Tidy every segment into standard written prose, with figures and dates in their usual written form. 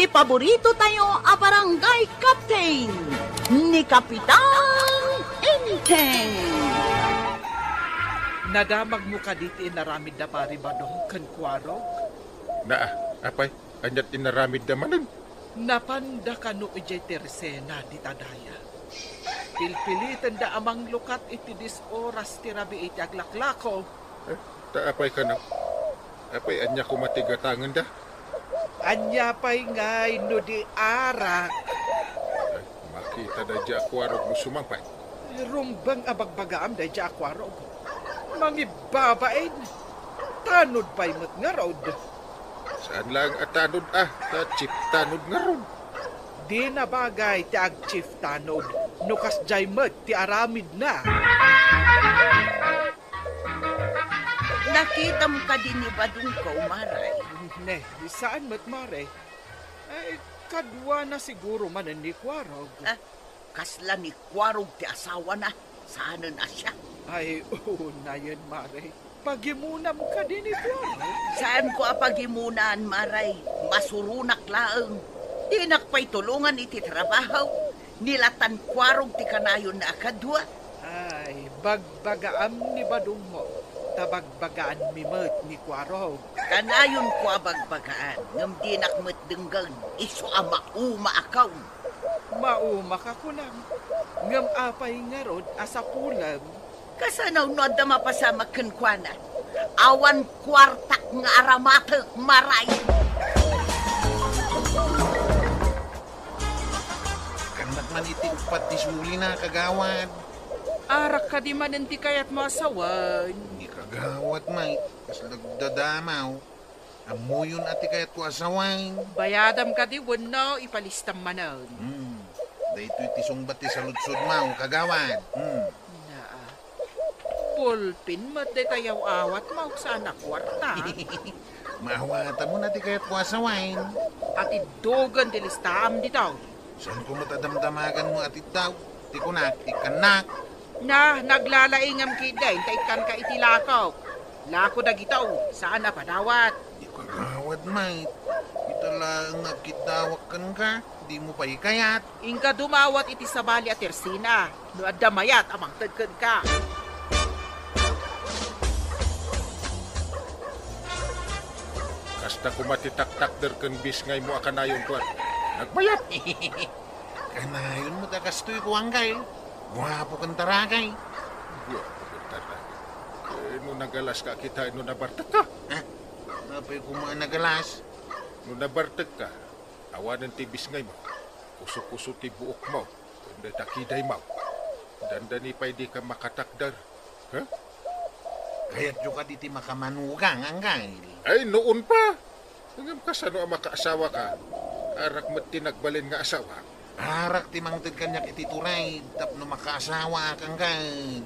ti paborito tayo a barangay captain ni Kapitan Inteng. Nadamag mo ka dito inaramid na pari badong kankwaro? Apay, anyat inaramid na manan. Napanda ka no ijay tersena di tadaya. Pilpilitan da amang lukat iti dis oras ti rabi iti aglaklako. Apay ka na. Apay, anya ko matigatangan da. Anya pa'y ngay no di arak. Ay, makita da di akwarog mo sumangpay. Rumbang abagbagaam da di akwarog. Mangibabain. Tanod pa'y mat nga rod. Saan lang at tanod chip tanod nga ron. Di na bagay ti ag-chief tanod. Nukas jay mat ti aramid na. Nakita mo ka din ni Badong ko, Maray. Ne, saan mat mare? Ay, kadwa na siguro manan ni Kwarog. Kasla ni Kwarog ti asawa na. Saan na siya? Ay, na yan, Mare. Pagimunam ka din ni Kwarog. Saan ko apagimunan, Maray? Masurunak laeng. Di nakpay tulungan iti trabaho. Nilatan Kwarog ti kanayon na akadwa. Ay, bagbagaam ni Badong mo. Tabagbagaan mi mat ni Kwarog. Kanayon ko abagbagaan. Ngam di nakmat denggan. Iso ama akaw. Mauma ka kunam. Ngam apay nga rod asa pulam. Kasanaw no da mapasama kenkwana. Awan kwartak nga aramatek Maray. Kandak man itiupat ti suli na kagawad. Arak ka di man hindi kayat masawan. Hindi kagawad may. Kas nagdadamaw. Amuyon ati kayat ko asawan. Bayadam ka di wano ipalistam manan. Dahito itisong bati sa lutsod mau kagawad. Pulpin mat day tayaw awat mau sa anak kwarta. Mahawata mo na ti kayat ko asawan. At idogan dilistam ditaw. Saan ko matadamdamagan mo atit daw? Ti kunak, ti kanak. Na, naglalaingam kiday, taikan ka itilakaw. Lako na gitaw, saan na padawat? Di kagawad may. Italang nagkidawak kan ka. Di mo pa ikayat. Ingka dumawat iti sabali at tersina. No adamayat amang tagkan ka. Kasta ko matitaktak derken bis ngay mo akanayon ko. Nagbayat. Kanayon mo takastoy ko anggay. Guwapo kang taragay. Guwapo kang taragay. No nagalas ka kita, no nabartek ka. Napay kumaan nagalas. No nabartek ka, awanan ti bis ngay mo. Kuso-kuso ti buok mo. Kanda takiday mo. Dandani pa di ka makatakdar. Kaya't yung ka diti makamanugang anggay. Ay, noon pa. Hanggang kasano ang makaasawa ka. Arak mo't tinagbalin nga asawa. Arak ti mangtid kanyak itituray. Tapno makaasawa kang kay.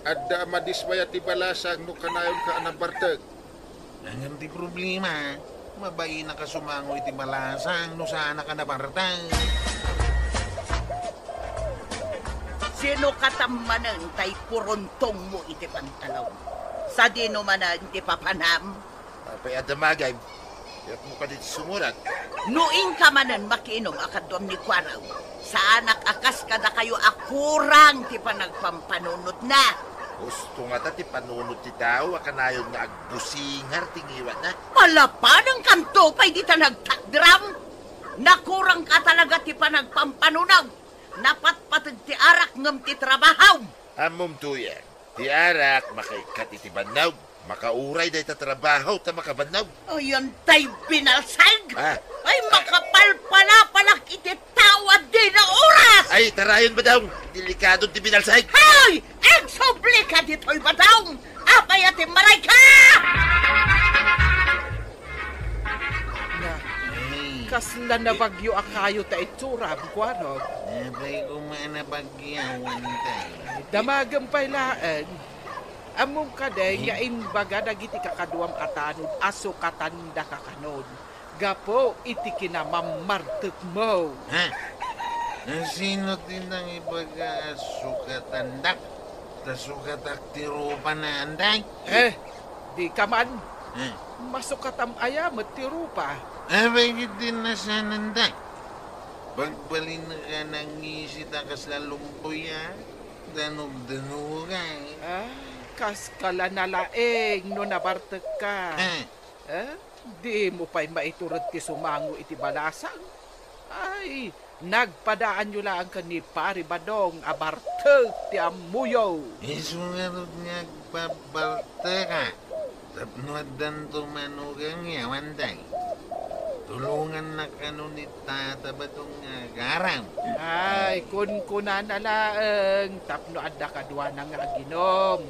Adda madismaya ti balasang no kanayon ka anabartag. Hanggang ti problema. Mabay na kasumangoy ti balasang no sana ka nabartag. Sino katamanan tay purontong mo iti pantalaw? Sa dino manan iti papanam? Apay adamagay. Yak mo ka dito sumurat. Nuing ka manan makinom akadwam ni Kwaraw. Sa anak akas ka na kayo akurang ti panagpampanunot na. Gusto nga ti panunod ti tao, akanayon nga agbusingar tingiwan na. Malapan ang kanto pa'y di ta nagtakdram. Nakurang ka talaga ti panagpampanunaw. Napatpatag ti arak ngam ti trabahaw. Amom tuya, ti arak makaikat iti banaw. Makauray day ta trabaho ta makabanaw. O yun tay binalsag. Ah. Ay makapalpala-palak iti tawad din na oras. Ay, tarayon ba daw? Delikado ti binalsay. Hoy! Exoble ka dito'y bataw! Apay ati maray ka! Na, kasla na bagyo akayo ta itsura, Kwarog. Nabay kumana bagyawan tayo. Damagam pa'y laan. Among kaday nga imbaga dagiti kakaduam katanod aso katanda kakanod. Gapo iti kinamammartek mo. Ha? Sino din ang ibaga sukatandak? Ta sukatak ti rupa na anday? Di ka man. Ha? Masukatam ayam at tirupa. Abay, din na sa nanday. Pagbalin ka ng isit ang kaslalumboy, ha? Danog-danog, Kas kala nalaeng no nabartek ka. Di mo pa'y maiturod ti sumango iti balasang. Ay, nagpadaan nyo lang ka ni Pari Badong abartek ti amuyo. Isungarod nga babarte ka. Tapnoad dan tumanugang yawan day. Tulungan na kano ni Tata Badong garam. Ay, kun na laeng tapno adda kadwa na nga ginom.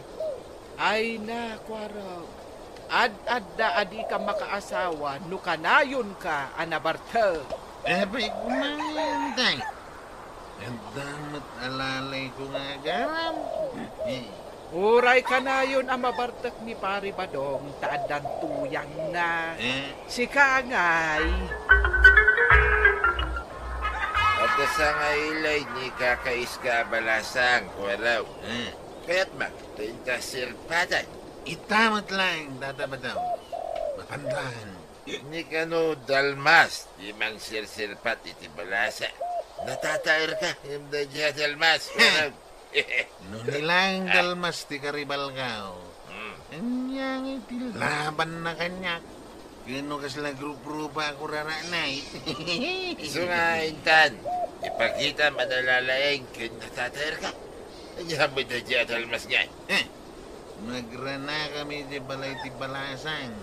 Ay na, kwaraw. Adda adi ka makaasawa no kanayon ka anabartek. Abay, kumain day. Ang damot alalay ko nga garam. Uray kanayon ang mabartek ni Pari Badong taadan tuyang na. Si Kangay. At sa nga ilay ni kakaiska balasang kwaraw. Kaya't magtinta sirpaday. Itamot lang, Tata Badong. Mapandahan. Ni kano dalmas, di mang sirsirpat iti balasa. Natatair ka, hindi dya dalmas. Kwaraw. No nilang dalmas ti karibal kao. Anyang iti laban na kanyak. Kino kasla grup-grupa ako raranay. So nga, Intan, ipakita madalalaeng kin natatair ka. Andiyan mo na dya dalmas nga. Nagrana kami di balay ti balasang.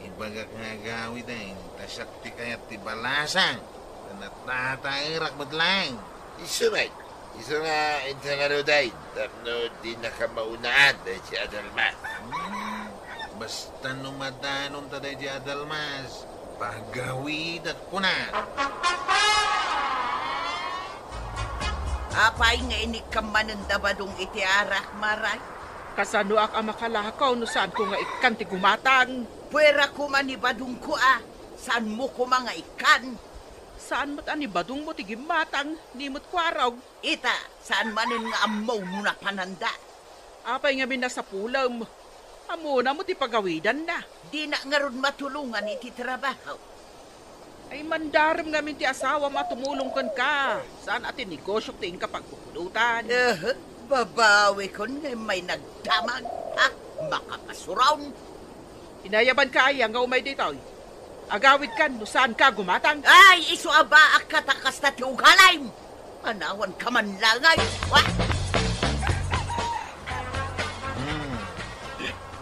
Ibagak nga gawid ay, tasak ti kayat ti balasang. Natatairak mo't lang. Isumay. Iso nga, Intan nga roday, tapno di nakamaunaan dahil si Adalmas. Basta numadanon taday di Adalmas. Pagawid at kuna. Apay nga inik ka mananda Badong iti arak maray. Kasano ak ang makalakaw no saan ko nga ikan ti gumatang. Pwera ko man ni Badong ko Saan mo ko mga ikan? Saan mo't ani Badong mo ti gimatang ni mo't kwaraw. Ita, saan manin nga amaw mo na pananda? Apay nga sa pulam. Amuna mo ti pagawidan na. Di na nga ron matulungan iti trabaho. Ay mandaram nga ti asawa matumulong kan ka. Saan atin negosyo ti ka pagpupulutan. Babawi ko nga may nagdamag. Makapasuraw. Inayaban ka ay nga umay dito. Agawid kan, no saan ka gumatang? Ay, iso aba akatakas na ti ugalay. Anawan ka man langay.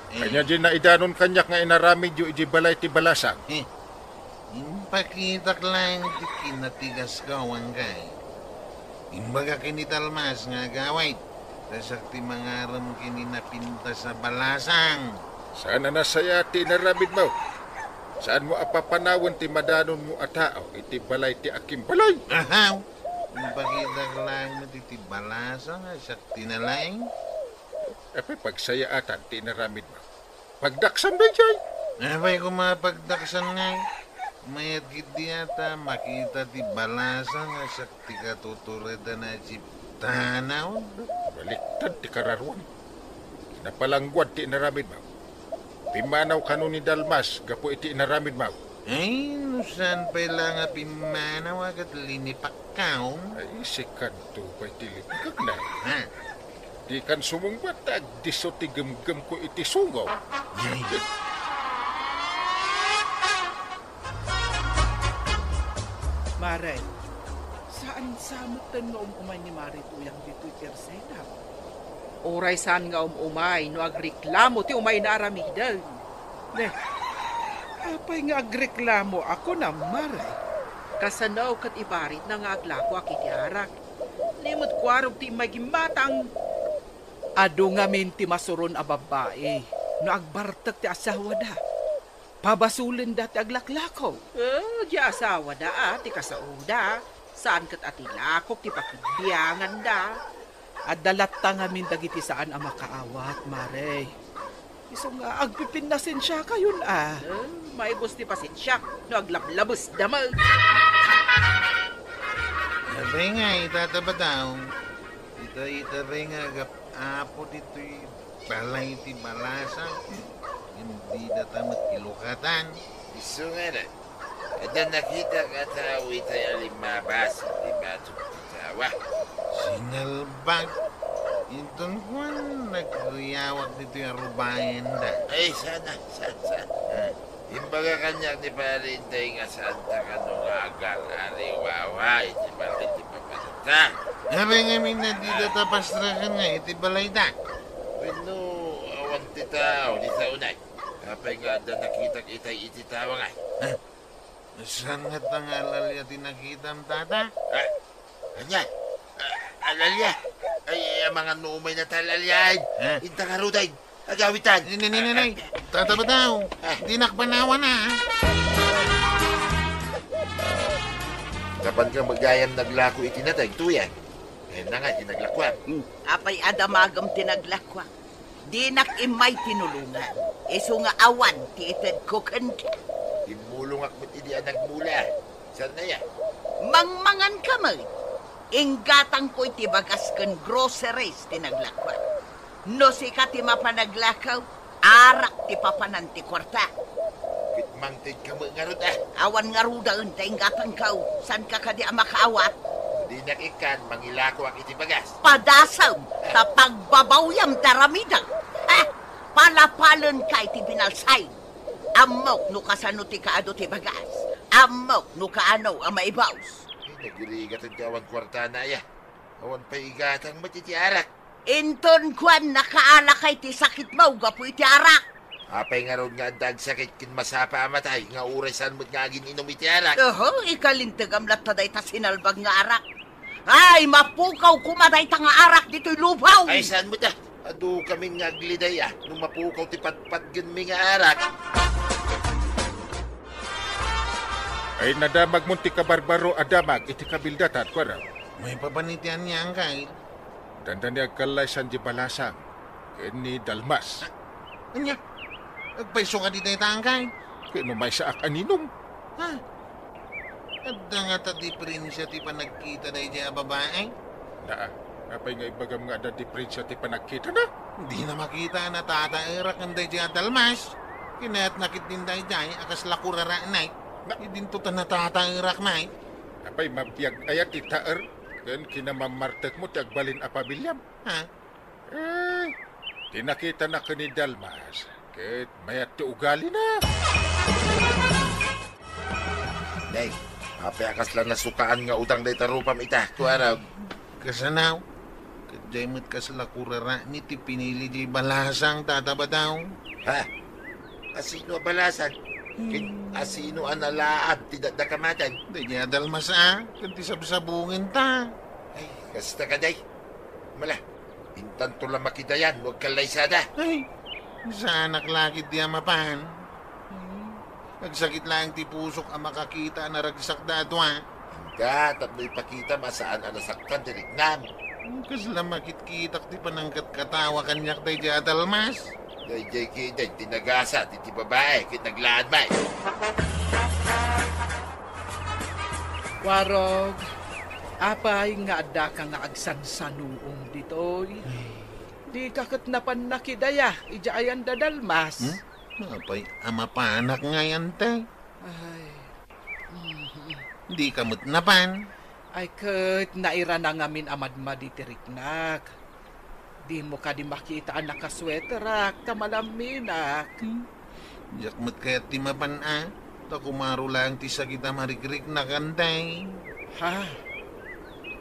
Kanya din na idanon kanyak nga inaramid yu iji balay ti balasang. Pakitak lang ti kinatigas ka wanggay. Imbaga kinitalmas nga gawait. Tasak ti mangaram kininapinta sa balasang. Sana nasaya ti inaramid mo. Saan mo apapanawan ti madanon mo atao iti balay ti akim balay? Ahaw! Pakitak lang ti balasang sakti na lang. Epe pagsaya atan ti inaramid mo. Pagdaksam na dyan. Abay ko mapagdaksan nga. Mayat giti ata makita ti balasa nga sakti ka tutureda na si tanaw. Baliktad ti kararuan. Kinapalangguad ti inaramid mo. Pimanaw kanu ni Dalmas, gapo iti inaramid mo. Ay, nusan pa lang nga pimanaw agad linipak kaon. Ay, sikan to pa'y tilipikag na. Ha? Di kan sumungbatag, diso ti gemgem ko iti sungaw. Maray, saan samutan nga umay ni Mari tuyang dito ikersena? Oray saan nga umay no agreklamo ti umay na aramidan. Ne, apay nga agreklamo ako na Maray. Kasanaw kat ibarit na nga aglako akiti arak. Limot kwarog ti may gimatang. Ado nga minti masuron a babae no agbartak ti asawa da. Pabasulin da ti aglaklakaw. Di asawa da ti kasauda. Saan kat ati lakok ti pakibyangan da. At dalata nga min dagiti saan ang makaawat, Mare. Iso nga agpipinnasin siya kayon may gusti pasensya no aglablabos damag. Abay nga, itataba daw. Itabay nga apo dito'y balay ti balasa. Hindi datamat ilukatan. Iso nga na. Ada nakita ka tao itay alimabas, di ba tawa? Sinalbag. Itong kwan, nagriyawag dito yung rubayan da. Ay, sana. Imbaga kanya ni Parintay nga santa ka nung agal, ariwawa, iti balay ti papasata. Sabi nga na dito tapastrakan nga, iti balay da. Pero, awan ti tao, di sa unay. Kapay nga da nakita itay iti tawa nga. Saan nga tangalal ya tinakitam tata? Kanya, alalya. Ay, mga numay na talalyan. Inta nga ruday, agawitan. Ninay, tata ba daw? Di nakpanawa na. Kapan ka magayam naglako itinatay, tuyan. Eh na nga, tinaglakwak. Apay adamagam tinaglakwa. Di nakimay tinulungan. Iso nga awan ti ited kukan ka. Imulong akmat idi anak mula. Saan na yan? Mangmangan ka mo. Inggatang ko iti bagas ken groceries tinaglakwa. No si ka ti mapanaglakaw, arak ti papanan ti kwarta. Kitmangtid ka mo nga rod Awan nga ruda unta inggatang kaw. San ka di makaawat? Di nakikan, mangilako ang iti bagas. Padasaw, ta pagbabawyam taramidang. Palapalon ka iti binalsay. Amok no kasano ti kaado ti bagas. Amok no kaano ang maibaws. Nagirigatid ka awan kwarta na ya. Awan pa igatang matitiarak. Inton kwan nakaala kay ti sakit mo, gapo iti arak. Apay nga ron nga dag sakit kin masapa amatay. Nga urasan mo't nga inom itiarak. Oho, ikalintagam lataday ta sinalbag nga arak. Ay, mapukaw kumaday ta nga arak dito'y lubaw. Ay, saan mo ta? Ado kaming nga gliday nung mapukaw ti patpat gan mi nga arak. Ay nadamag munti ka barbaro adamag iti kabildatan kwara. May papanitian niya ang kay. Dandan niya kalay san di balasang. Ni Dalmas. Anya, nagpaiso ka dito ang kay. Kaya may saak aninong. Ha? Adda nga tati prinsya ti panagkita na iya babae. Naa, apay nga ibagam nga da di prinsya ti panagkita na. Hindi na makita na tatairak ang day dalmas. Kinaat nakit din day akas lakurara na. Idinto ta na tatairak na. Apay mabiyag ayat itaer. Ken kinamamartek mo ti agbalin apabilyam. Ha? Tinakita na ka ni Dalmas. Ket mayat ti ugali na. Day, apay akas lang nasukaan nga utang day tarupam ita. Tuarag. Kasanaw. Kadjay mo't kas lakurara ni ti pinili di balasang tataba daw. Ha? Asino balasan? Asino analaad ti dadakamatan? Day dalmas kanti sabsabungin ta. Ay, kasta ka day. Mala, intanto lang makita yan, huwag kalaysada. Ay, sa anak lagi di amapan. Nagsakit lang ti pusok ang makakita na ragsak dadwa. Ka, tapno ipakita masaan ang nasaktan di rignam. Kasla makit-kitak ti panangkat katawa kanyak day dalmas. Day, tinagasa, ti babae, kit naglaan may. Warog, apay nga adda ka nga agsansanuong ditoy. Di kakot na panakidaya, ijayan dadalmas. Apay, amapanak nga yan tay. Ay, Di kamot napan. ay ket naira na ngamin amadma di tiriknak. Di mo ka di makita ang nakasweterak, tamalaminak. Yakmat kaya ti mapan Ta kumaro lang ti sa kita marikrik na kantay. Ha?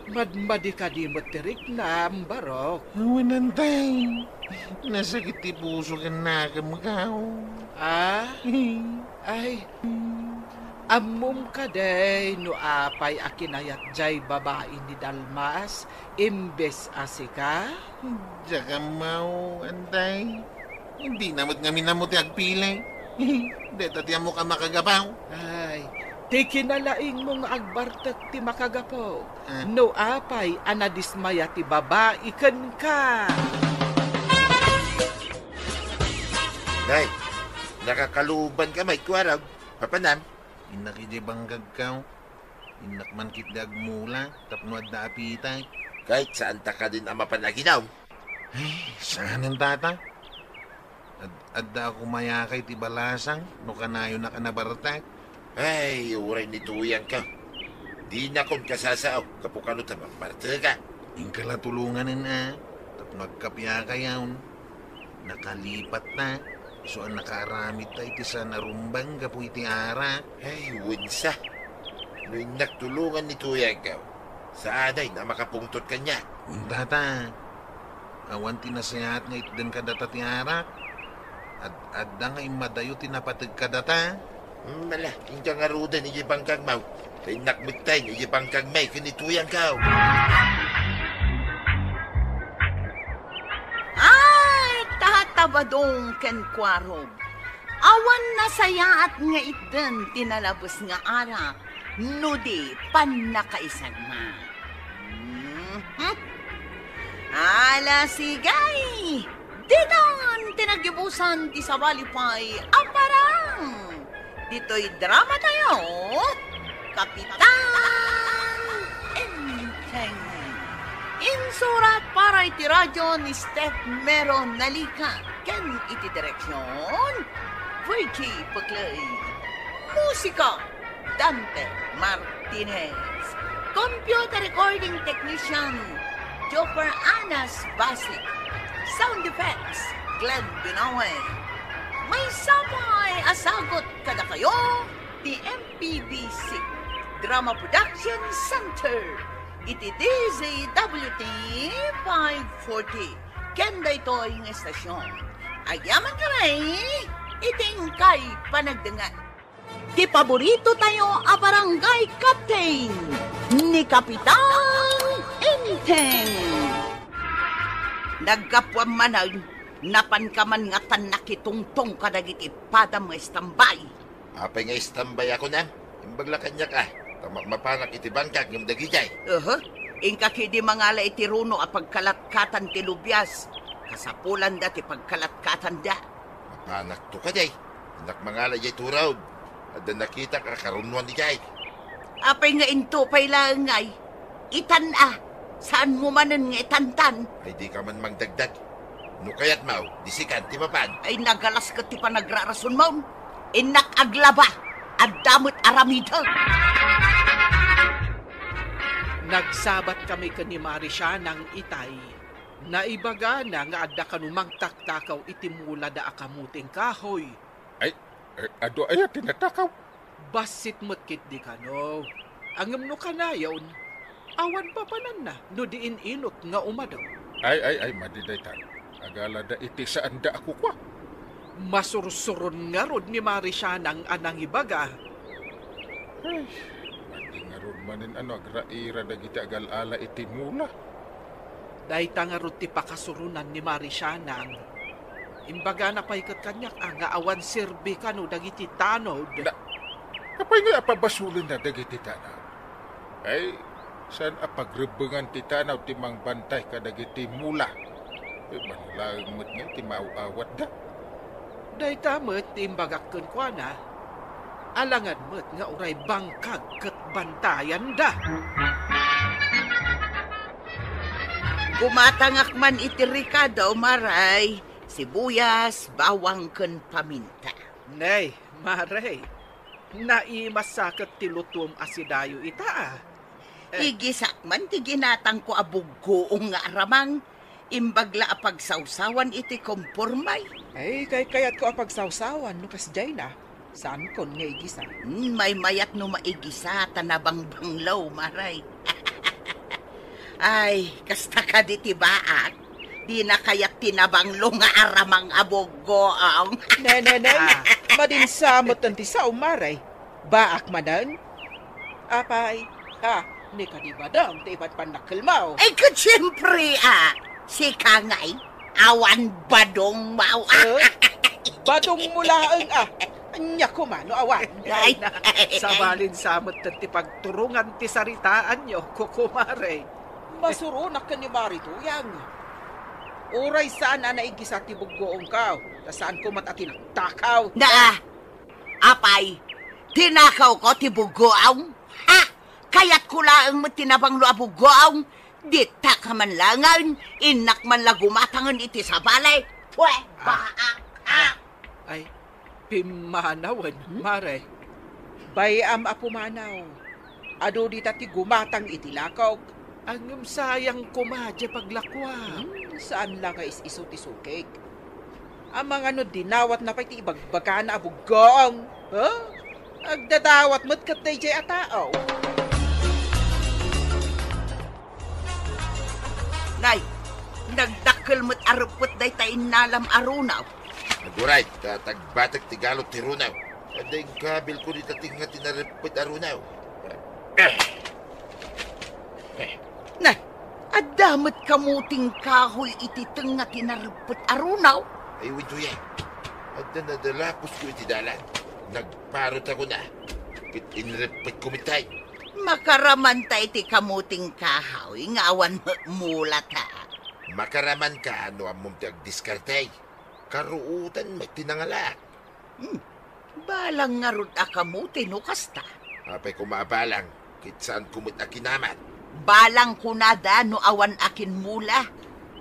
Madmadi ka di mo tiriknam, barok. Awanantay. Nasakit ti puso ka na kamakaw. Ah? Ay, amum ka day no apay akinayat jay babae ni Dalmas, imbes asika? Diya ka mau, antay. Hindi namot nga minamot agpilay. Deta tiyan mo ka makagapaw. Ay, ti kinalaing mong agbartak ti makagapo. No apay anadismaya ti babae ken ka. Day, nakakaluban ka may kuwarag. Papanam. Inakidi banggag kaw. Inakman kit dagmula, tapno at daapitay. Kahit saan ta ka din ang mapanaginaw. Saan ang tata? Adda ako mayakay ti balasang, no kanayo na kanabartay. Ay, uray ni tuyang ka. Di na kon kasasao, kapukano tamang parte ka. Yung kalatulungan na, tap nagkapya kayaw. Nakalipat na. So ang nakaaramid tayo iti sa narumbang kapo iti ara. Ay, wunsa. No'y nagtulungan ni tuyang ka. Sa aday na makapungtot kanya. Untata. Awan tinasayat nga itdan kadata ti ara. Adda nga imadayo tinapatag kadata. Mala, hindi nga ruda ni Jibangkang Mau. Kay nakmagtay ni Jibangkang May kanituyang ka. Ay, tatabadong ken kwarog. Awan nasaya at nga iten tinalabos nga ara. Nudi pan nakaisagma. Ala sigay. Dinan tinagibusan ti sabalipay aparang. Dito'y drama tayo. Kapitan Enteng. Insurat para iti radyo ni Steph Meron Nalika. Ken iti direksyon Virgie Paclay. Musika Dante Martinez. Computer recording technician Joper Anas Basic. Sound effects Glenn Binawe. May samay asagot kada kayo di MPBC Drama Production Center. Iti DZWT 540. Kenda ito'y ng estasyon. Ayaman kami, iting kay panagdangan. Di paborito tayo a barangay captain ni Kapitan Enteng. Nagkapwang manag, napankaman nga tanakitungtong kadagiti padam nga estambay. Apay nga istambay ako na. Imbagla kanya ka. Mapanak iti bangkag ng dagijay. Ingkaki di mangala iti runo a pagkalatkatan ti lubyas. Kasapulan da ti pagkalatkatan da. Mapanak to ka jay. Anak mangala jay turaw. At nakita ka karunuan di jay. Apay nga into pay lang ngay. Itan saan mo manan nga itantan? Ay di ka man magdagdag. No kayat mau, disikan ti mapan. Ay nagalas ka ti panagrarason mo. Inak aglaba. At damot aramida. Nagsabat kami ka ni Marisha ng itay. Naibaga na nga adda kanumang taktakaw itimula da akamuting kahoy. Ay, ado ay tinatakaw. Basit matkit di kano. Angam no kanayon, awan pa panan na, no diin inot nga umadaw. Ay, madiday tan. Agala da iti saan da ako kwa. Masursuron nga rod ni Marisha ng anang ibaga. Ay, madi nga ron manin agraira da giti agal-ala iti mula. Dahi nga rod ti pakasurunan ni Marisha ng imbaga na paikat kanyak nga awan sirbi kano dagiti tanod. Kapay nga apabasulin na dagiti tanaw. Ay, saan apagrebengan ti tanaw ti mang bantay kadagiti mula. Manilang mo't nga ti mauawat da. Dahi tamot ti imbagakon kwa na. Alangan mo't nga uray bangkag kat bantayan da. Gumatangak man iti Ricardo maray. Sibuyas, bawang ken paminta. Nay, maray. Naimasakat ti lutum asidayo ita Igisak man ti ginatang ko abuggoong nga aramang. Imbagla apagsawsawan iti kompurmay. Ay, kayat ko apagsawsawan no kasjay na. Saan kon nga igisa? May mayat no maigisa tanabang banglaw maray. Ay, kasta ka di tibaak. Di na kaya't tinabanglo nga aramang abuggoong. Nenenay, madinsamot ang tisaw maray. Baak madan? Apay, ni ka di badam, ti iba't panakilmaw. Ay, katsiyempre si Kangay, awan badong mau. Badong mulaang Anya ko man, no awan. Ay. Sabalin samot ti pagturungan ti saritaan nyo, kukumare. Masurunak ka ni Marito, yang. Uray saan na naigisa ti buggoong ka, saan ko matatin takaw. Apay, tinakaw ko ti buggoong? Kaya't kulaang mo tinabang lo abuggoong? Dita ka man langan, inak man lagumatangan iti sa balay. Pwe, baak. Ay, pimanawan, mare. Bayam apumanaw. Ado di tati gumatang itilakaw. Ang sayang kumadya paglakwa. Saan lang nga is-isukik? Ang mga no dinawat na pati ibagbaga na abugong. Ha? Agdadawat mo't katay jay atao. Nay, nagdakkel mo't arupot day tayo nalam arunaw. Naguray, tatagbatag tigalog ti runaw. Aday kabil ko dito tinga tinaripot arunaw. Nay, adamot kamuting kahoy ititeng nga tinarupot arunaw. Ay, wito yan. At nadalapos ko itidalan. Nagparot ako na. Kit inripot kumitay. Makaraman tayo ti kamuting kahoy, ngawan mulat ha. Makaraman ka ano ang mong diskarte. Karuutan may tinangalak. Balang nga rod akamuti no kasta. Apay kumabalang. Kit saan kumut na kinamat. Balang kunada no awan akin mula.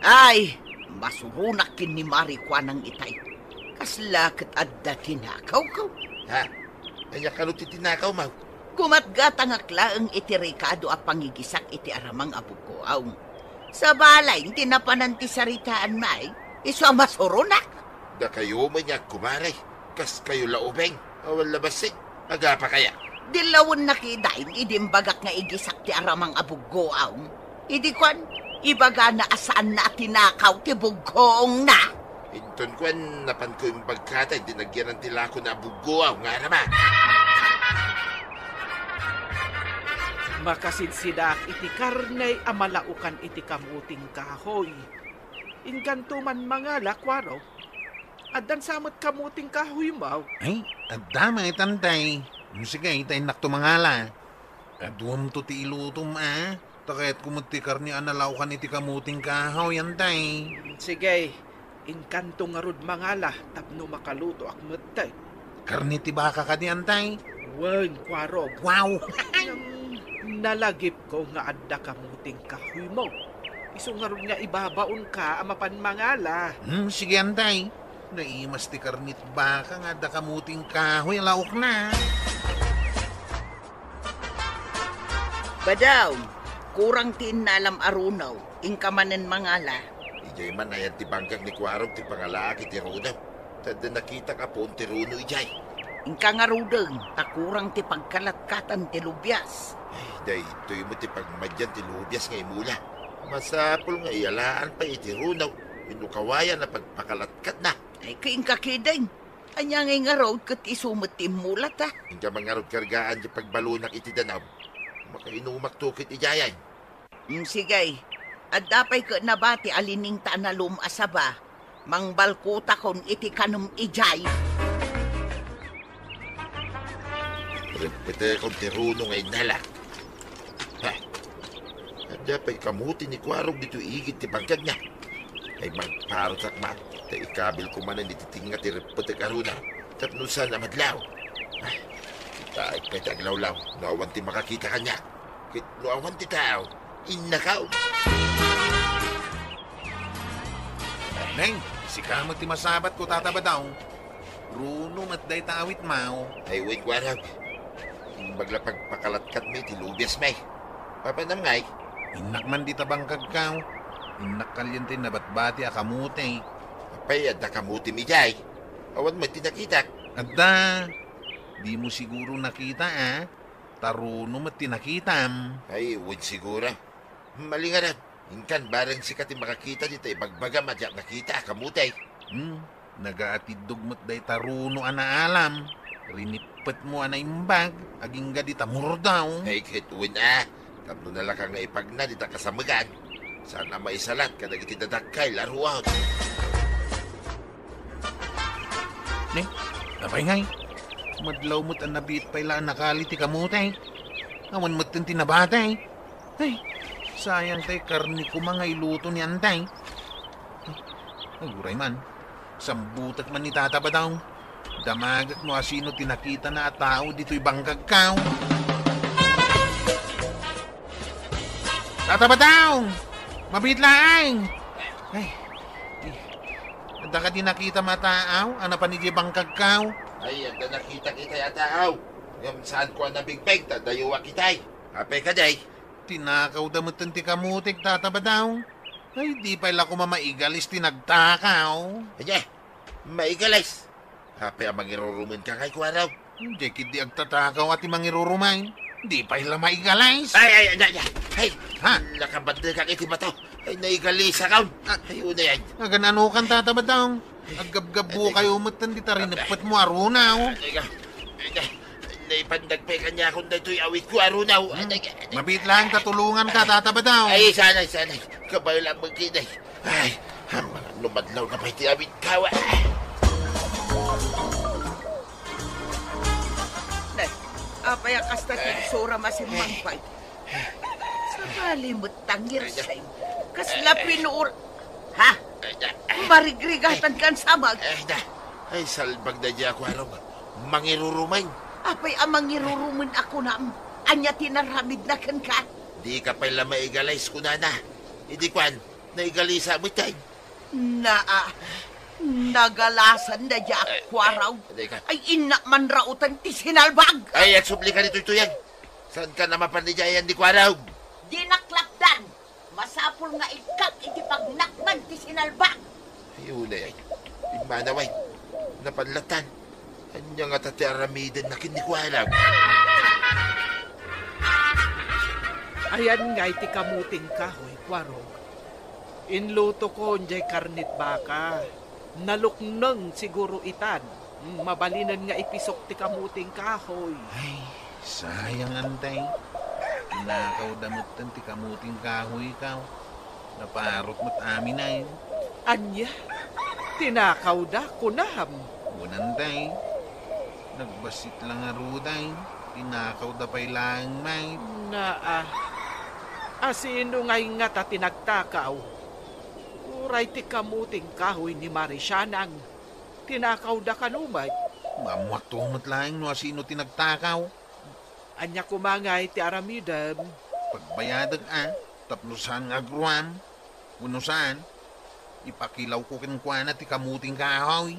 Ay, masurunak kin ni Marikwa ng itay. Kaslakit adda kinakaw ko. Ha? Anya ka tinakaw, mau? Kumatgatang aklaang iti Ricardo a pangigisak iti aramang abukoaw. Sa balay, tinapanan ti saritaan may, iso masurunak. Da kayo man niya kumaray. Kas kayo laubeng. Awal labasik. Aga pa kaya? Dilawon na kidain, idimbagak nga igisak ti aramang abukoaw. Idi kwan, ibaga na asaan na tinakaw ti bugong na. Inton kwan, napan ko yung pagkatay, dinagyan ng tila ko na bugoaw nga naman. Makasinsidak iti karnay amalaukan iti kamuting kahoy. Inganto man mga lakwaro. Adan samot kamuting kahoy mau. Ay, adama itantay. Sige, itay nakto mangala. Aduam to ti ilutom Takayat kumuti karni analawkan iti kamuting kahoy yantay. Sige, inkanto nga rod mangala tapno makaluto ak metay. Karni ti baka ka di antay. Wen, kwarog. Wow! Nalagip ko nga adda kamuting kahoy mo. Iso nga rod nga ibabaon ka amapan mangala. Sige antay. Naimas ti karnit baka nga adda kamuting kahoy laok na. Badaw, kurang tinalam arunaw, ingkamanen mangala. Ijay man ayan ti bangkag ni Kwarog ti pangalaki ti Runaw. Tada nakita ka po ti Runo ijay. Ingka nga rudeng, takurang ti pagkalatkatan ti lubyas. Ay, day, ito'y mo ti pagmadyan ti lubyas nga imula. Masapol nga iyalaan pa iti Runaw. Inukawayan na pagpakalatkat na. Ay, kaing kakideng. Anya nga road kat isumot ti mulat ha. Hindi mangarod kargaan di pagbalunak iti Danaw. Makainumak tukit ijayan. Sigay, at dapay ka nabati alining tanalum asaba. Mangbalkuta kon iti kanum ijay. Repete kong tiruno ngay nalak. Ha? At dapay kamuti ni Kwarog dito igit ti bangkag niya. Ay magparot sakma. Ta ikabil ko man ang dititinga ti repete karuna. Tapnusan na madlaw. Ay, taik kay taglawlaw. Naawan ti makakita kanya. Kit naawan ti tao. Innakaw. Neng, si kamot ti masabat ko tataba daw. Runo matday tawit mau. Ay, wait, Kwarog. Bagla pagpakalatkat may tilubyas may. Papanam ngay. Inak man di tabang kagkaw. Inak kalyente na batbati akamuti. Apay, at nakamuti mi jay. Awan mo tinakitak. Adda, di mo siguro nakita Taruno mo tinakitam. Ay, wait siguro. Mali nga rin. Inkan, barang sikat yung makakita dito, ibagbaga madyak nakita, kamutay. Nagaatidog mo't day taruno anaalam. Rinipet mo imbag, aging gadi tamur daw. Ay, kituwin Tapno na lang nga ipagna, dita kasamagan. Sana maisalat, kadag itidadakay, laruan. Ne, napay ngay. Madlaw mo't ang nabit pala nakaliti kamutay. Awan mo't yung tinabatay. Ay, sayang tay karni ko mga iluto ni antay. Ay, guray man. Sambutak man ni tata ba daw? Damagat mo asino tinakita na tao dito'y bangkag kaw. Tata ba daw? Mabitlaang! Ay, ada ka di nakita mataaw? Ano pa ni di bangkag kaw? Ay, ang nakita kita yata, aw. Ngam saan ko ang nabigbeg, tadayuwa kitay. Apay ka day. Tinakaw damutan ti kamutik tatabadaw. Ay, di pala ko mamaigalis tinagtakaw. Anya, maigalis. Apay ang mangirurumin ka kay Kwaraw. Hindi kidi agtatakaw at imangirurumay. Di pala maigalis. Ay. Ha? Nakabanda ka iti bato. Ay, naigalisa ka. Ay, una yan. Agan ano kan tatabadaw. Agabgabo kayo umutan di tarinapot mo arunaw. Naipandagpay kanya kung dito'y awit ko, arunaw. Mabit lang tatulungan ka tatabadaw. Ay, sanay. Kabay lang magkinay. Ay, mga lumadlaw na pa iti awit kawa. Nay, apay ang kasta tigsura masimangpay. Sa kalimot tangir sa'yo. Kasla pinuur... Ha? Marigrigatan kan sabag. Ay, salbag na diya ako, araw. Mangirurumay. Apay amang irurumin ako na anya tinaramid na kan ka. Di ka pala maigalays ko na. Hindi kwan, naigalisa mo tayo. Nagalasan na diya ako araw. Ay ina man rautan ti sinalbag. Ay, agsubli ka nito yan. Saan ka na mapanidyayan di ko araw? Di naklakdan. Masapul nga ikak iti pagnakman ti sinalbag. Ay, ulay. Imanaway. Napanlatan. Anya nga tati aramidan na kinikwalam. Ayan nga iti kamuting kahoy, Kwarog. Inluto ko njay karnit baka. Nalukneng siguro itan. Mabalinan nga ipisok ti kamuting kahoy. Ay, sayang antay. Tinakaw damutan ti kamuting kahoy ikaw. Naparot mo't amin ay. Anya, tinakaw da kunaham. Unantay. Nagbasit lang aruday. Tinakaw da pa'y lang may. Asino ngay nga ta tinagtakaw? Uray ti kamuting kahoy ni Marisanang. Tinakaw da kanumay. Mamuatumot lang no asino tinagtakaw. Anya kumangay ti aramidam. Pagbayadag tapnusan nga agruan. Unusan, ipakilaw ko kinkwana ti kamuting kahoy.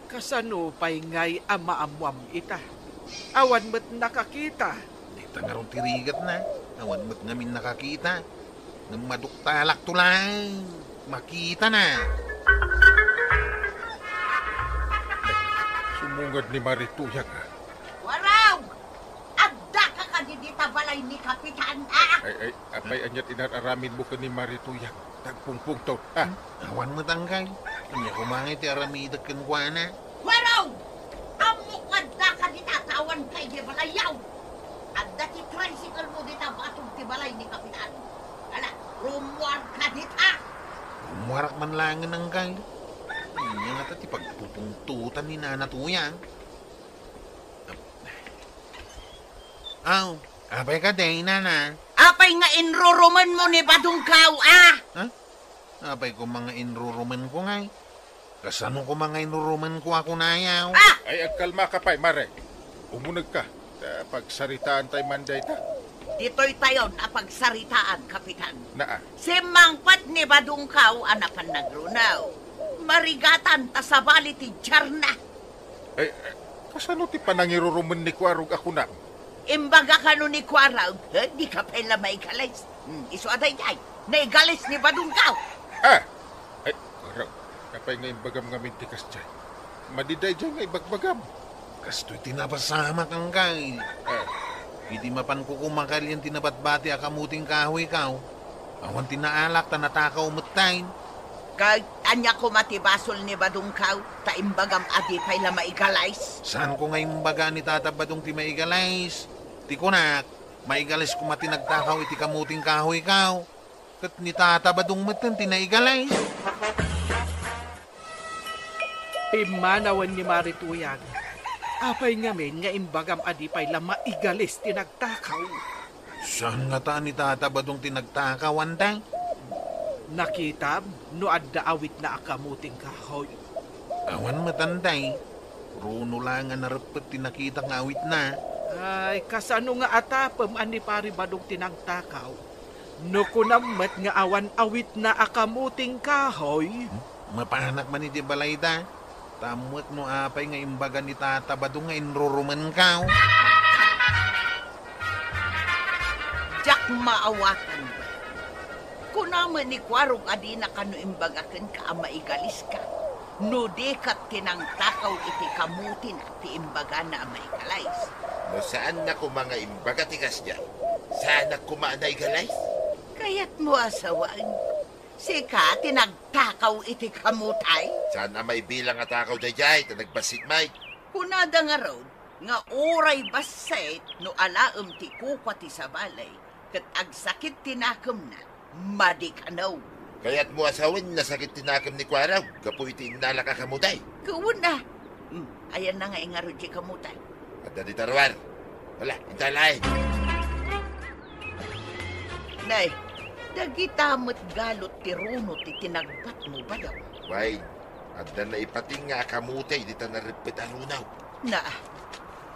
Kasano pa'y ngay amaamwam ita. Awan mo't nakakita. Di tangarong tirigat na. Awan mo't ngamin nakakita. Nang maduktalak tulay. Makita na. Sumungad ni Marituyang. Waraw! Agda ka kadidita balay ni Kapitan, Ay, apay anyat inararamin mo ka ni Marituyang. Tagpungpung to. Awan mo tanggay. Kanya kumangay ti aramidag kinkwana. Waraw! Amok agda ka ditatawan kay di balayaw. Agda ti tricycle mo dita batong ti balay ni Kapitan. Ala, rumuar ka dita. Umuwarak man langan ng kay. Hindi nga ti pagpupungtutan ni Nanatuyang. Apay ka day, nana. Apay nga inruruman mo ni Badungkaw, Apay ko mga inruruman ko ngay. Kasano ko mga inruruman ko ako nayaw? Ay, agkalma ka pa'y, Mare. Umunag ka. Pagsaritaan tayo manday ta. Dito'y tayo na pagsaritaan, Kapitan. Si Mangpat ni Badungkaw, anapan nagrunaw. Marigatan ta sa bali ti Jarna. Ay, kasano ti panangiruruman ni Kwarog ako na? Imbaga ka nun ni Kwaraw, di ka pala maigalis. Iso aday ay, naigalis ni Badungkaw. Ay, Kwaraw, kapay nga imbagam nga mintikas dyan. Madiday dyan nga ibagbagam. Kasto'y tinapasama kang kay. Hindi mapan ko kumakalyan tinabatbati akamuting kahoy kaw. Awan tinaalak ta natakaw umutayin. Kahit anya ko matibasol ni Badungkaw, ta imbagam adi pala maigalis. Saan ko nga imbaga ni Tata Badong ti maigalis? Ti kunak, maigalis ko matinagtakaw iti kamuting kahoy kaw. Kat ni Tata Badong matan tinaigalis. Imanawan ni Marituyang. Apay ngamin nga imbagam adi pay la maigalis tinagtakaw. Saan nga ta ni Tata Badong tinagtakaw, antay? Nakitab no adda awit na akamuting kahoy. Awan matantay. Runo lang nga narapet tinakita nga awit na. Ay, kasano nga atapem ani pari Badong tinagtakaw. No kunamet nga awan awit na akamuting kahoy. Mapanak man iti balayda. Tamot no apay nga imbaga ni Tata Badong nga inruruman ka. Jak maawatan ba? Kung naman ni Kwarong adi na kano imbagakan ka ama igalis ka. No dekat tinang takaw iti kamutin at ti imbaga na ama igalais. No saan na ko mga imbaga tikas niya? Saan na kumaanay galay? Kaya't mo asawaan. Sika tinagtakaw iti kamutay. Saan na may bilang at akaw na jay, na nagbasit may? Kunada nga road, nga oray baset no alaam ti kukwa ti sa balay, kat agsakit tinakam na, madikanaw. Kaya't mo asawin na sakit tinakam ni Kwaraw, kapo iti inala ka kamutay. Kawun na. Ayan na nga ingaro di kamutay. At na di tarwar. Wala, intalay. Nay, dagitamot galot ti runo ti tinagbat mo ba daw? Why, at na ipating nga kamutay, di ta naripit arunaw. Na,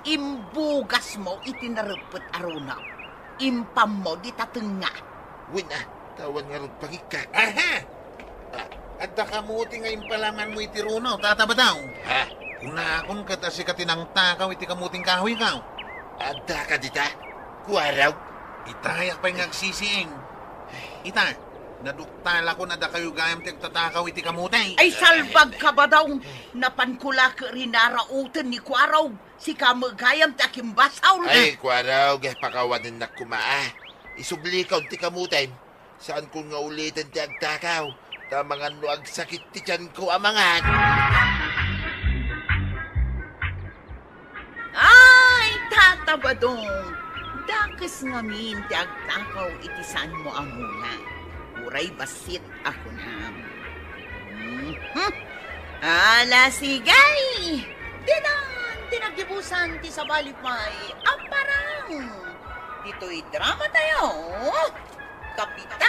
imbugas mo itinarapot arunaw. Impam mo di tatunga. Win tawan nga rin pangikak. Aha! At kamuti nga impalaman mo iti runo, Tata Badaw. Ha? Kung naakon ka si katinang takaw iti kamuting kahoy ka. Adda ka dita? Kwaraw? Itayak pa'y ngagsisiing. Ita, naduktala ko na da kayo gayam tigtatakaw iti kamutay. Ay salbag ka ba daw? Napankula ka rinarautan ni Kwaraw. Si kamagayam takimbasaw na. Ay, Kwaraw, pakawanin na kumaa. Isubli ka ti kamutay. Saan ko nga ulitin ti agtakaw? Tamangan no agsakit ti tiyan ko amangan. Ay, Tata Badong. Dakas ngamin ti agtakaw iti saan mo amuna. Uray basit ako na. Ala sigay! Dinan! Tinagibusan ti sa balipay. Aparang! Dito'y drama tayo. Kapitan!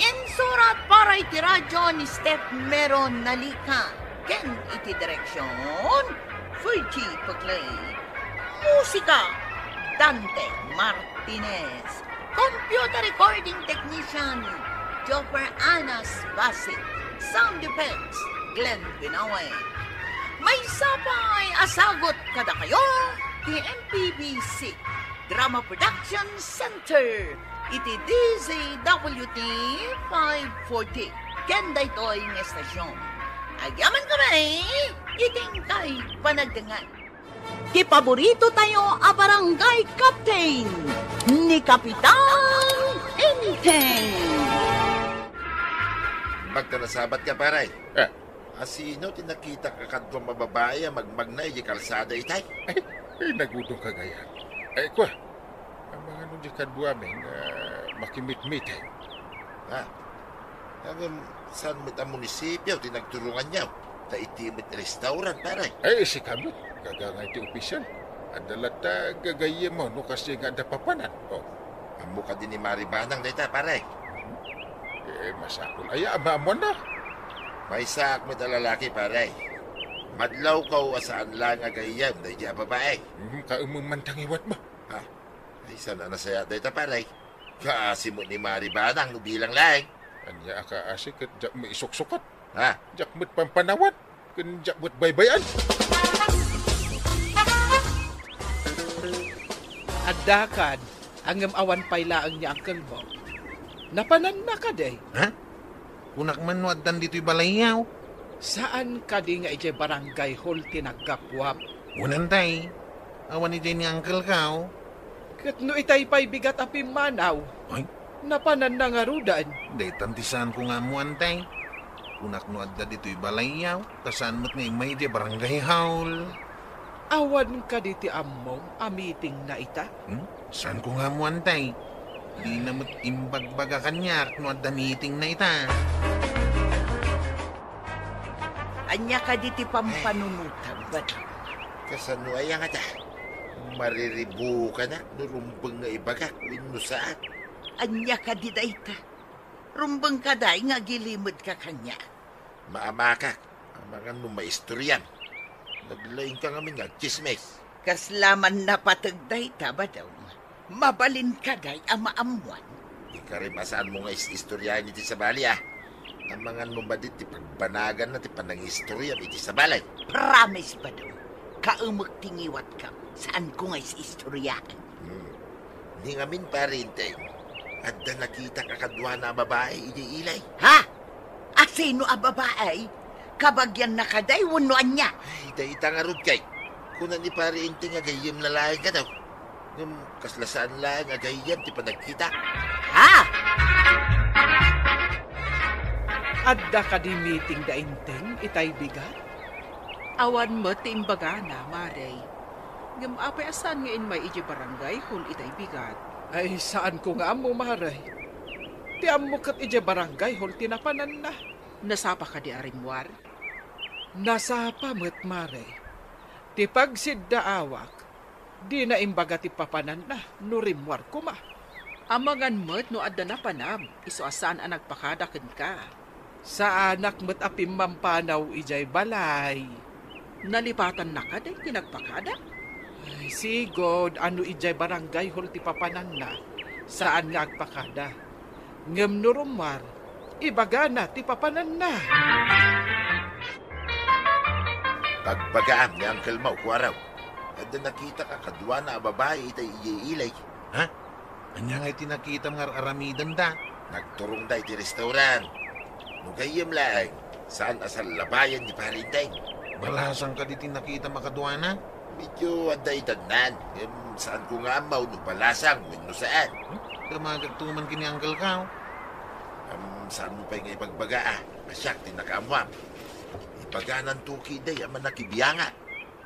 Insurat para iti radyo ni Steph Meron Nalika. Ken iti direksyon. Fergie Paglay. Musika, Dante Martinez. Computer recording technician, Joper Anas Basit. Sound effects, Glenn Binaway. May sapay asagot kada kayo, PMPBC Drama Production Center. Iti DZWT 540. Kenda ito'y ng estasyon. Agyaman kami, iting kay panagdangan. Di paborito tayo a barangay captain ni Kapitan Enteng. Magtanasabat ka, paray. Asino tinakita ka kadwang mababae magmagnay di kalsada itay? Ay, nagudong kagaya. Ay, kwa, ang mga nung di kadwaming makimit-mit eh. Ha? Hanggang saan mo't ang munisipyo tinagtulungan niya? Ta itimit restaurant, paray. Ay, si kamit, gagangay ti opisyal. Adalat gagaya mo, no kasi nga dapapanan. Oh, Amo ka din ni Maribanang dita, paray. masakol. Ay, ama mo na. May saak mo't ang lalaki, paray. Madlaw ka asaan lang agayam, dahi di babae. Kaumumantang-iwat mo. Ha? Ay, sana nasaya dita, paray. Kaasi mo ni Maribanang, bilang lang. Anya ka asik at jak mo isuksukat. Ha? Jak mo't pampanawat. Kun jak mo't baybayan. Addakan, ang awan pailaang niya ang kalbo. Napanan na ka day. Ha? Kunak man no addan dito'y balayaw. Saan ka di nga ije barangay hall tinagkapwap? Unantay, awan iti ni Uncle Kao. Kat no itay pa'y bigat api manaw. Ay, Napanan na nga rudan. day tantisan ko nga mo antay. Kunak no adda dito'y balayaw. Tasan mo't nga imay di barangay haul. Awan ka di ti ammong amiting na ita. Saan ko nga mo antay? Di na mo't imbagbaga kanyak no adda meeting na ita. Anya ka diti pampanunutan, ba't? Kasano ay nga ta? Mariribu ka na, nurumbang nga ibaga, wino saan? Anya ka di dayta. Rumbang ka day nga gilimod ka kanya. Maamakak, ang mga numaistoryan. Naglaing ka ngamin nga, chismes. Kaslaman na patagday ta ba daw? Mabalin ka day ama amuan. Di ka rin masaan mo nga istoryahin iti sa bali, ah. Amangan mo ba di ti pagbanagan na ti panangistorya iti sa balay? Promise ba daw? Kaumag tingiwat ka. Saan ko nga'y si istoryaan? Ni ngamin parinteng. At na nakita kakadwa na babae iti ilay. Ha? Asino a babae? Kabagyan na kaday, wunuan niya. Ay, dahi tangarod kay. Kuna ni parinteng agayim lalayan ka daw. Ngam kaslasaan lang agayam ti panagkita. Ha? Adda ka di meeting da inteng, itay bigat? Awan mo ti imbaga na, Maray. Ngam apay asan ngayon may iji barangay, hul itay bigat. Ay, saan ko nga mo, Maray? Ti amo kat iji barangay, hul tinapanan na. Nasapa ka di arimwar? Nasapa mo't, Maray. Ti pagsidda awak, di na imbaga ti papanan na, nurimwar ko ma. Amangan mo't no adda na panam, iso asan ang nagpakadakin ka. Sa anak mo't apim mampanaw ijay balay. Nalipatan na ka day tinagpakada? Ay, sigod, ano ijay barangay hol ti papanan na, saan nga agpakada. Ngem nurumar, ibaga na ti papanan na. Pagbagaam ni Uncle Mau, kuwaraw. At nakita ka kadwa na babae itay iilay. Ha? Anya nga'y tinakita mga aramidan da? Nagturong da iti restaurant. Nugayam lang, saan asal labayan ni parinteng. Balasang ka di tinakita makadwana? Medyo aday tagnan. Saan ko nga amaw no balasang, no saan. Kamagagtuman kini Uncle Kao. Saan mo pa yung ipagbaga Masyak din nakaamuam. Ipaganan tuki day, aman nakibiyanga.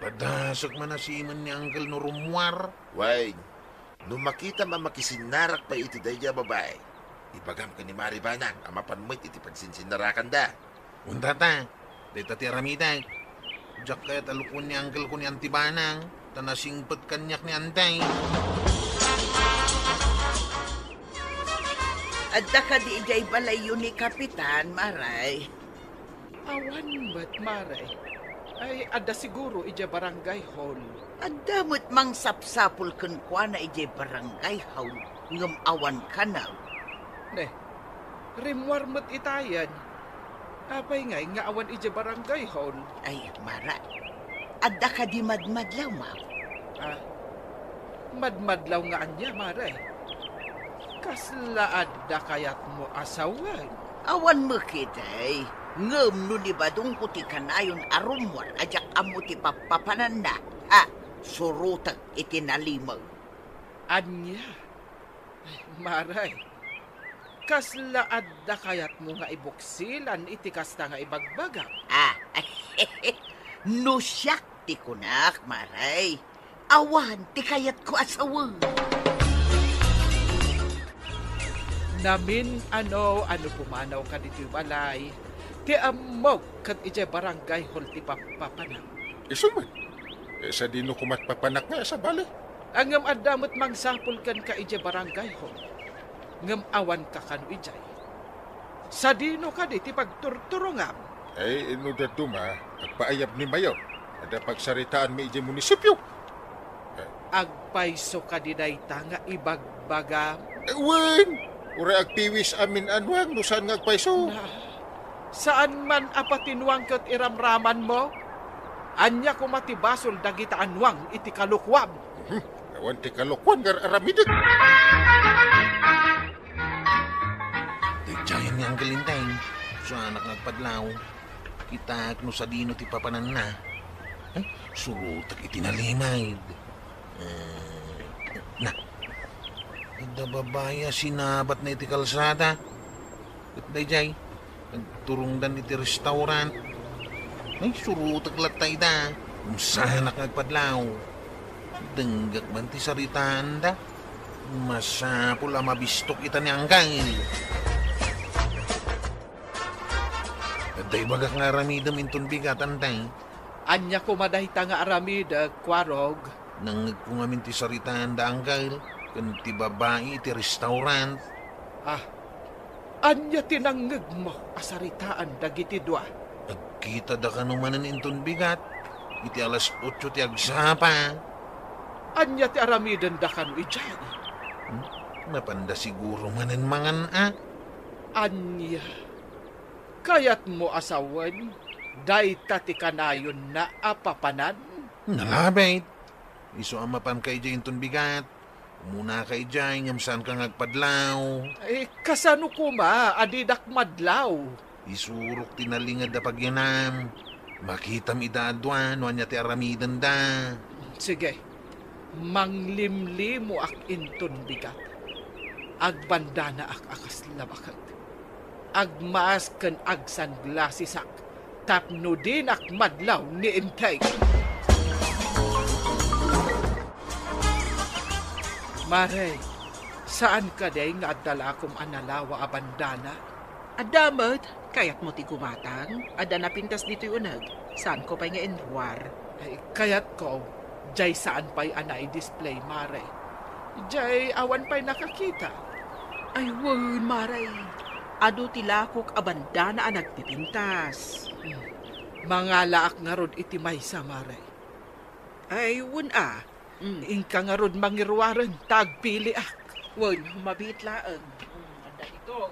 Padasok man na siman ni Uncle no rumwar. Way, nung makita mamakisinarak pa iti day ja babae, ipagam ka ni Maribanang, amapan mo iti pagsinsinarakan da. Unta ta, dito ti Aramida. Diyak kaya't alukon ni Uncle ko ni Antibanang, tanasingpet kanyak ni Antay. Adda ka di ijay balay yun ni Kapitan, Maray. Awan ba't, Maray? Ay, adda siguro ija barangay hall. Adda mo't mang sapsapul kun kwa na ijay barangay haw, ngam awan ka na. Ne, rimwar mo't itayan. Apay ngay nga awan ija barangay hall. Ay, Mara, adda ka di madmadlaw, ma'am. Ah, madmadlaw nga anya, Maray. Kasla adda kayat mo asawan. Awan mo kitay. Ngam no ni badong puti kanayon arumwar ajak amo ti papapanan na. Ha, surutag itinalimaw. Anya? Ay, Maray. Kasla adda kayat mo nga ibuksilan iti kasta nga ibagbaga. Ah, no siyak ti kunak, Maray. Awan ti kayat ko asawa. Namin ano pumanaw ka dito balay. Ti amog kat ije barangay hol ti papapanaw. Iso man. Sa dino kumat papanak nga sa bali. Angam adamot mangsapul kan ka ije barangay hol. Ngam awan ka kanu ijay. Sa dino ka di ti pagturturungam. Ay, ino da duma, agpaayab ni Mayor. Ada pagsaritaan mi ije munisipyo. Agpaiso ka di dayta nga ibagbagam. Wen! Ura agpiwis amin anwang, nusan nga agpaiso. Na, saan man apatinwang kat iramraman mo? Anya kumatibasol dagita anwang iti kalukwam. Awan ti kalokwan nga aramidag. Dagjayan ni Uncle Intay. Sa anak nagpadlaw. Kita no sa dino ti papanan na. Ay, surutag itinalimay. Na. Ada babaya sinabat na iti kalsada. At dayjay, nagturong dan iti restaurant. Ay, surutag latay da. Umsanak nagpadlaw. Denggak man ti saritaan da. Masapul mabistok ita ni Angkangil. At day bagak nga aramidam intun bigatan tay. Anya kumadahita nga aramida, kwarog. Nangag ko nga ti saritaan da Angkangil. Kan ti babae ti restaurant. Ah, anya tinangag mo asaritaan dagiti dua. Agkita da ka numanan intun bigat. Iti alas 8 ti agsapa. Anya ti aramidan da kanu ijay. Napanda siguro manan mangan ah. Anya, Kayat mo asawan, day tati kanayon na apapanan. Nalabit. Iso ang mapan kay Jay inton bigat. Muna kay Jay, ngamsan ka ngagpadlaw. Kasano ko adidak madlaw. Isurok tinalingad da pagyanam. Makitam idadwan, wanya ti aramidan da. Sige, manglimli mo ak inton bigat. Agbanda na ak akas labakat. Agmaas kan agsan glasisak. Tapno din ak madlaw ni intay. Mare, saan ka day nga adala kong analawa a bandana? Adamot, kayat mo ti gumatang. Ada na pintas dito yung unag. Saan ko pa nga enwar? Kayat ko, jay saan pa'y anay display, Mare? Jay awan pa'y nakakita. Ay, wan, maray. Ado tilakok abandana ang nagpipintas. Mga laak nga rod iti may sa, Mare. Ay, wan Ingka nga rod mangirwaran, tagpili ak. Wan, mabit laang. Anda ito.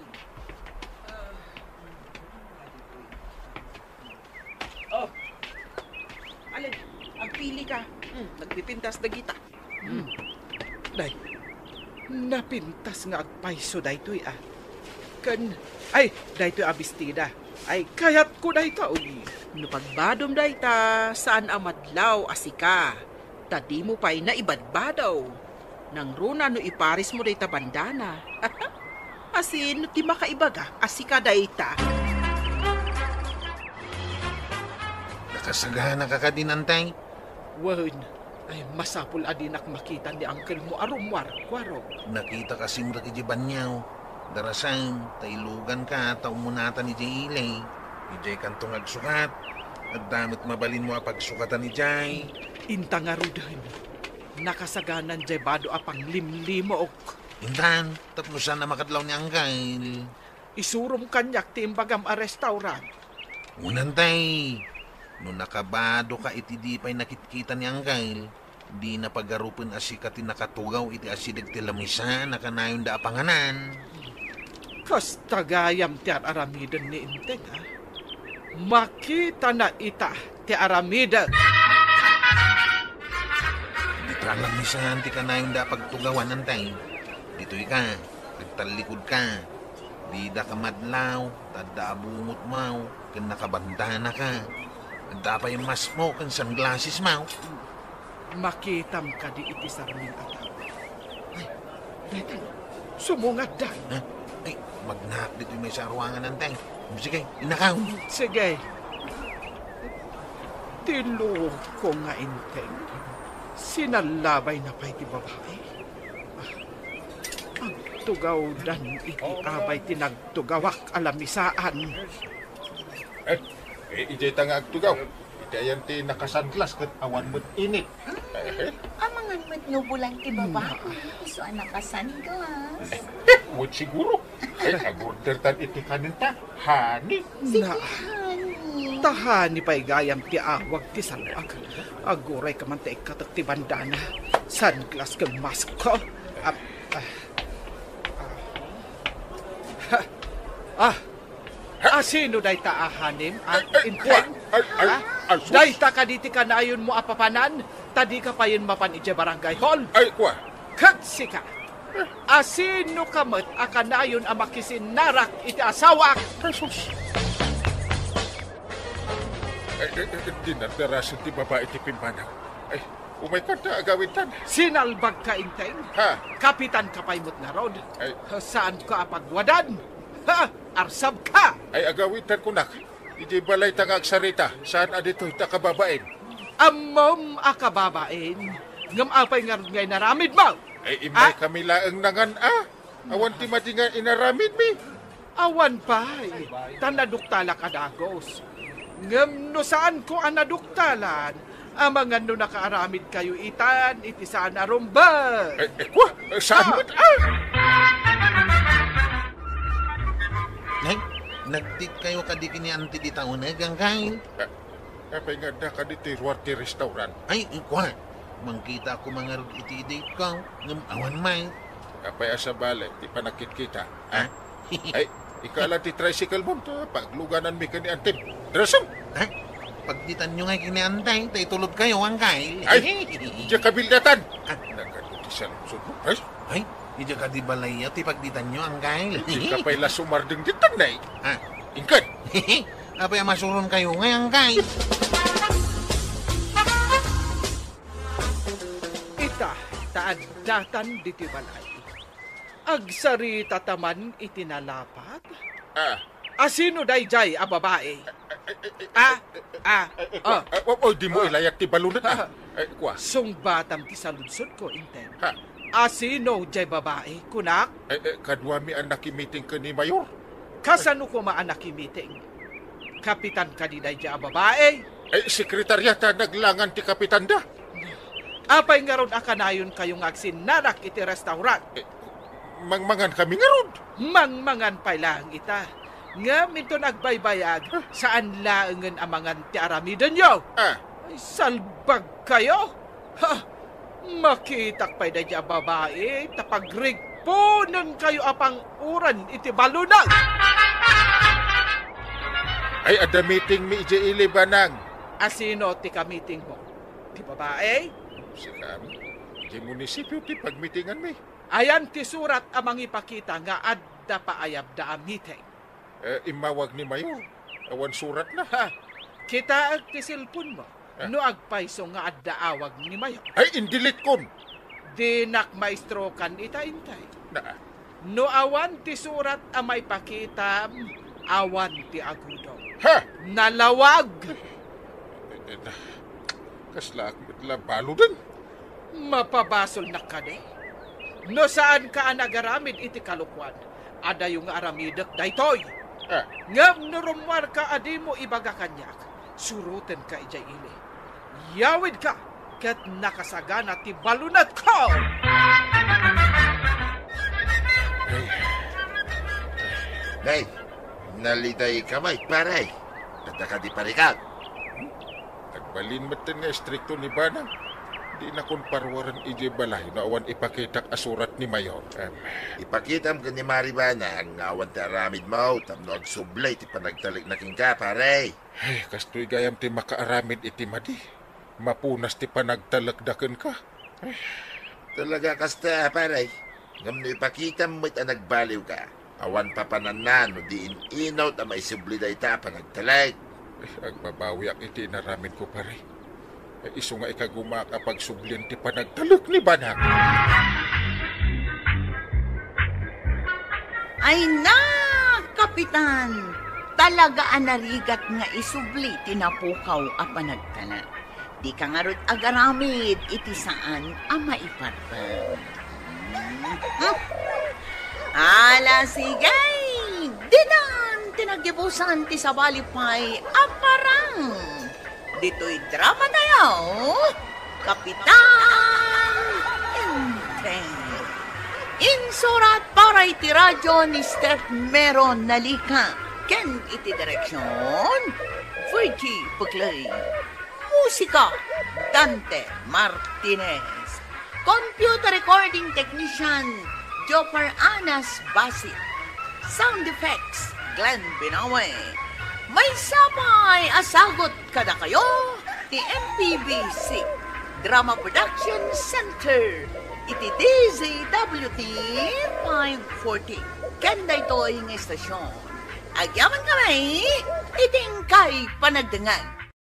Oh, alin, agpili ka. Nagpipintas na kita. Day, napintas nga agpaiso daytoy daytoy abistida. Ay, kayat ko daytoy. No pagbadom dayta, saan amadlaw asika? Tadi mo pa'y naibadbadaw. Nang runa no iparis mo dayta bandana. Asin, no ti makaibaga, asika dayta. Nakasagana ka ka dinantay. Wan, ay masapul adinak makita ni uncle mo arumwar, kwarog. Nakita kasi mo na kijiban niyaw. Darasan, tailugan ka, taumunatan ni Jay Ilay. Ni Jay kantong agsukat. At damit mabalin mo ang pagsukatan ni Jay. Inta nga rudan, nakasaganan jay bado apang limlimo ok. Intan, tapnosan na makadlaw ni Angkal. Isurom kanyak ti imbagam a restaurant. Unantay, no nakabado ka iti di pa'y nakitkita ni Angkal, di na pagarupan asikati nakatugaw iti asidag ti lamisa na kanayon da apanganan. Kas tagayam ti aramidan ni Inteng, ha? Makita na ita ti aramidan. Dito lang misahan ti kanayon da pagtugawan antay. Dito'y ka, nagtalikod ka. Di da ka madlaw, tada abungot mau, kan nakabandana ka. Anda pa yung mas mo, kan sunglasses mau. Makitam ka di iti sarming ataw. Ay, dito, sumungat da. Ha? Ay, magnak dito may sarwangan antay. Sige, inakaw. Sige. Tiluog ko nga Inteng. Sinalabay na pa'y ti babae. Ang tugaw dan iti abay tinagtugawak alamisaan. Ijay tanga agtugaw. Iti ayan ti nakasanglas kat awan mo't init. Amangan mo't nubulang ti babae. So, nakasanglas. Wot siguro. Agorder tan iti kaninta. Hani. Na, tahani pa'y gayam ti awag ti salwag. Aguray ka man ti ikatak ti bandana. Sunglass kang mask ko. Sino day taahanim? Inteng? Day ta kaditi ka na ayon mo apapanan? Tadi ka pa yun mapan iti barangay hall? Ay, kuha. Katsika! Asino kamat akanayon ang makisinarak iti asawak? Jesus. Dinadarasan ti babae ti pimpanaw. Ay, umay ka na agawin tan. Sinalbag ka, Inteng? Ha? Kapitan ka pa imot na rod? Ay. Saan ka apagwadan? Ha? Arsab ka! Ay, agawin tan kunak. Iti balay tang agsarita. Saan adito ita kababain? Amom akababain. Ngam apay nga ngay naramid mo. Ay, imay kami laang nangan Awan ti madingan inaramid mi. Awan pa'y. Tanaduktalak adagos. Ngam no saan ko anaduktalan? Amangan no nakaaramid kayo itan, iti saan arumbag. Kuha, saan mo't Ay, nagtik kayo kadiki ni Auntie di taon na gangkain. Kapay nga da ka dito ti restaurant. Ay, kuha. Mangkita ko mga rod iti-date ko. Ngam awan may. Kapay asa balay, ti panakit kita. Ha? Ay, Ikala ti tricycle mo, pagluganan mi kani antim. Drasong! Ha? Pagditan nyo nga kiniantay, tay tulod kayo ang kail. Ay! Diya kabildatan! Nagkano ti sa lusod mo, ay? Ay, hindi ka di balaya, ti pagditan nyo ang kail. Di ka pa'y lasumardeng ditan na Ha? Ingkan! Apay masuron kayo nga ang kail. Ita, taadatan diti balay. Agsarita taman itinalapat. Asino dayjay a babae? Di mo ilayat ti balunat Kwa? Sungbatam ti saludsod ko, inten. Ha? Asino jay babae, kunak? Kadwa mi ang nakimiting ka ni Mayor. Kasano ko maanak meeting? Kapitan ka di dayjay a babae? Sekretaryata naglangan ti kapitan da. Apay nga ron akanayon kayong agsinanak iti restaurant. Mangmangan kami nga rod. Mangmangan pa lang ita. Nga minto nagbaybayag saan laangan amangan ti aramidan nyo. Ay, salbag kayo. Ha, makitak pa'y na dya babae, tapagrigpunan kayo apang uran iti balunag. Ay, ada meeting mi ije ilibanang. Asino ti ka-meeting mo? Ti babae? Si kami. Di munisipyo ti pagmitingan mi. Ayan ti surat amang ipakita nga adda paayab da ang meeting. Imawag ni Mayor. Awan surat na. Ha, kita ag ti silpon mo. No agpaiso nga adda awag ni Mayor. Ay, indilit kon. Di maestro kan ita-intay. Na. No awan ti surat amay pakita, awan ti agudo. Ha? Nalawag. Kasla akmitla balo din. Mapabasol na ka de. No saan ka nagaramid iti kalukwan? Ada yung aramidak daytoy. Ngam nurumwar ka adi mo ibaga kanyak. Surutan ka ijay ili. Yawid ka kat nakasagana ti balunat ko. Nay, nalitay kamay, paray. Kata ka di parikat. Nagbalin matan nga strikto ni Banang. Di na kon parwaran ije balay na awan ipakitak asurat ni Mayor. Ipakitam ka ni Maribana ang awan ti aramid mo, tamno agsublay ti panagtalik na king ka, paray. Ay, kastoy gayam ti makaaramid iti madi. Mapunas ti panagtalagdakan ka. Talaga kasta, paray. Ngam no ipakitam mo't ang nagbaliw ka. Awan papananan, no diin inaw na may subli da ita panagtalag. Agbabawi ang iti naramid ko, paray. Iso nga ikaguma kapag sublin ti panagtalak ni Banang. Ay na, Kapitan! Talaga anarigat nga isubli tinapukaw a panagtala. Di ka nga ron agaramid iti saan a maiparpan. Ala sigay! Dinan tinagyabusan ti sabalipay aparang! Dito'y drama tayo, Kapitan Inteng. Insurat para iti radyo ni Steph Meron Nalika. Ken iti direksyon, Fergie Puglay. Musika, Dante Martinez. Computer recording technician, Jopar Anas Basit. Sound effects, Glenn Binawe. May sabay asagot kada kayo, ti MPBC Drama Production Center, iti DZWT 540. Kanda ito ang estasyon. Agyaman kami, iting kay panagdangan.